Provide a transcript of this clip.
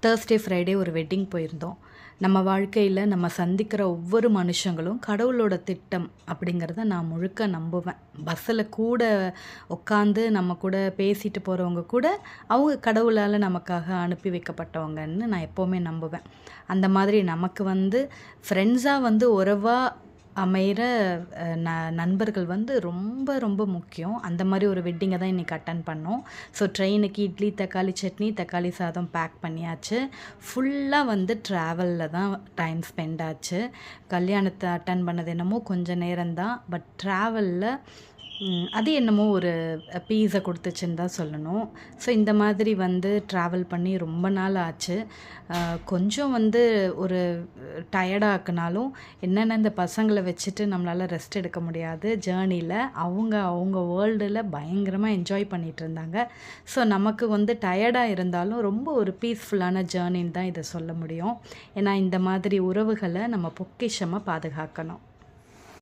Thursday Friday ஒரு wedding போயிருந்தோம். நம்ம வாழ்க்கையில் நம்ம சந்திக்கிற ஒவ்வொரு மனுஷங்களும் கடவுளோட திட்டம் அப்படிங்கிறத நான் முழுக்க நம்புவேன். பஸ்ஸில் கூட உட்காந்து நம்ம கூட பேசிட்டு போகிறவங்க கூட அவங்க கடவுளால் நமக்காக அனுப்பி வைக்கப்பட்டவங்கன்னு நான் எப்போவுமே நம்புவேன். அந்த மாதிரி நமக்கு ஃப்ரெண்ட்ஸாக உறவாக அமைகிற நண்பர்கள் ரொம்ப ரொம்ப முக்கியம். அந்த மாதிரி ஒரு வெட்டிங்கை தான் இன்றைக்கி அட்டன் பண்ணோம். ஸோ ட்ரெயினுக்கு இட்லி, தக்காளி சட்னி, தக்காளி சாதம் பேக் பண்ணியாச்சு. ஃபுல்லாக ட்ராவலில் தான் டைம் ஸ்பெண்ட் ஆச்சு. கல்யாணத்தை அட்டன் பண்ணது என்னமோ கொஞ்சம் நேரம்தான். பட் ட்ராவலில் அது என்னமோ ஒரு பீஸை கொடுத்துச்சுன்னு தான் சொல்லணும். ஸோ இந்த மாதிரி ட்ராவல் பண்ணி ரொம்ப நாள் ஆச்சு. கொஞ்சம் ஒரு டயர்டாக்குனாலும் என்னென்ன இந்த பசங்களை வச்சுட்டு நம்மளால் ரெஸ்ட் எடுக்க முடியாது. ஜேர்னியில் அவங்க வேர்ல்டில் பயங்கரமாக என்ஜாய் பண்ணிகிட்டு இருந்தாங்க. ஸோ நமக்கு டயர்டாக இருந்தாலும் ரொம்ப ஒரு பீஸ்ஃபுல்லான ஜேர்னின்னு தான் இதை சொல்ல முடியும். ஏன்னா இந்த மாதிரி உறவுகளை நம்ம பொக்கிஷமாக பாதுகாக்கணும்.